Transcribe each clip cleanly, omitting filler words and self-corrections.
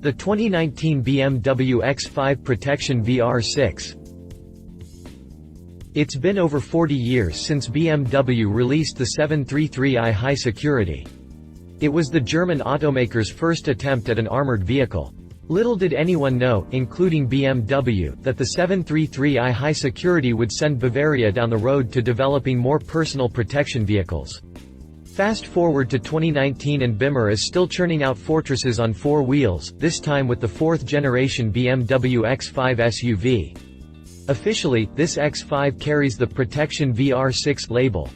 The 2019 BMW X5 Protection VR6. It's been over 40 years since BMW released the 733i high security. It was the German automaker's first attempt at an armored vehicle. Little did anyone know, including BMW, that the 733i high security would send Bavaria down the road to developing more personal protection vehicles. Fast forward to 2019 and Bimmer is still churning out fortresses on four wheels, this time with the fourth-generation BMW X5 SUV. Officially, this X5 carries the Protection VR6 label.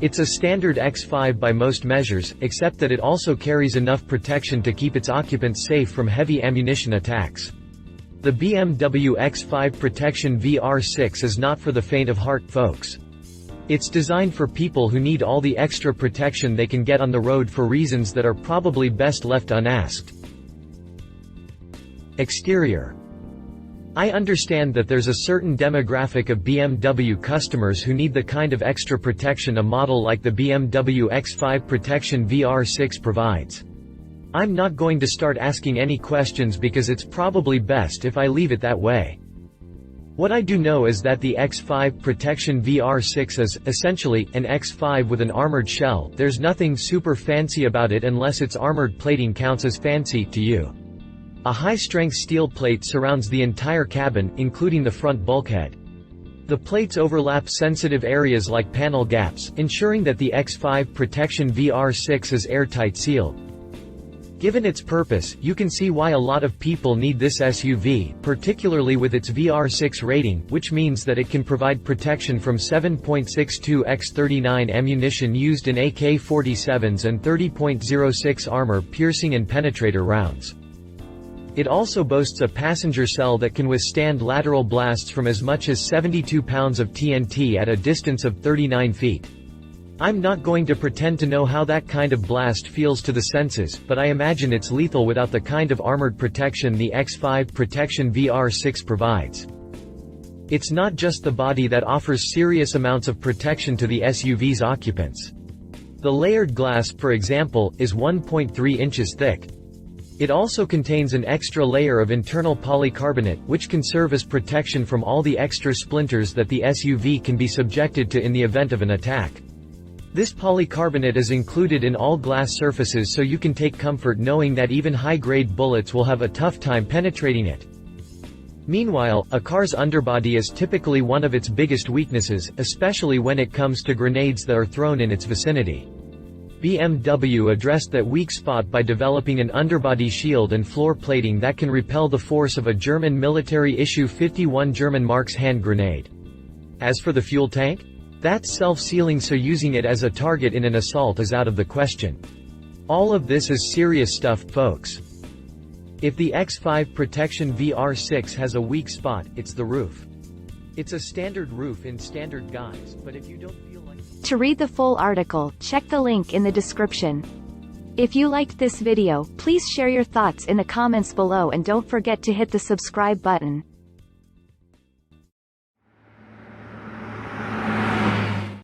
It's a standard X5 by most measures, except that it also carries enough protection to keep its occupants safe from heavy ammunition attacks. The BMW X5 Protection VR6 is not for the faint of heart, folks. It's designed for people who need all the extra protection they can get on the road for reasons that are probably best left unasked. Exterior. I understand that there's a certain demographic of BMW customers who need the kind of extra protection a model like the BMW X5 Protection VR6 provides. I'm not going to start asking any questions because it's probably best if I leave it that way. What I do know is that the X5 Protection VR6 is, essentially, an X5 with an armored shell. There's nothing super fancy about it unless its armored plating counts as fancy to you. A high-strength steel plate surrounds the entire cabin, including the front bulkhead. The plates overlap sensitive areas like panel gaps, ensuring that the X5 Protection VR6 is airtight sealed. Given its purpose, you can see why a lot of people need this SUV, particularly with its VR6 rating, which means that it can provide protection from 7.62 x 39 ammunition used in AK-47s and 30.06 armor-piercing and penetrator rounds. It also boasts a passenger cell that can withstand lateral blasts from as much as 72 pounds of TNT at a distance of 39 feet. I'm not going to pretend to know how that kind of blast feels to the senses, but I imagine it's lethal without the kind of armored protection the X5 Protection VR6 provides. It's not just the body that offers serious amounts of protection to the SUV's occupants. The layered glass, for example, is 1.3 inches thick. It also contains an extra layer of internal polycarbonate, which can serve as protection from all the extra splinters that the SUV can be subjected to in the event of an attack. This polycarbonate is included in all glass surfaces, so you can take comfort knowing that even high-grade bullets will have a tough time penetrating it. Meanwhile, a car's underbody is typically one of its biggest weaknesses, especially when it comes to grenades that are thrown in its vicinity. BMW addressed that weak spot by developing an underbody shield and floor plating that can repel the force of a German military-issue 51 German Marks hand grenade. As for the fuel tank? That's self-sealing, so using it as a target in an assault is out of the question. All of this is serious stuff, folks. If the X5 Protection VR6 has a weak spot, it's the roof. It's a standard roof in standard guise, but if you don't feel like... To read the full article, check the link in the description. If you liked this video, please share your thoughts in the comments below and don't forget to hit the subscribe button.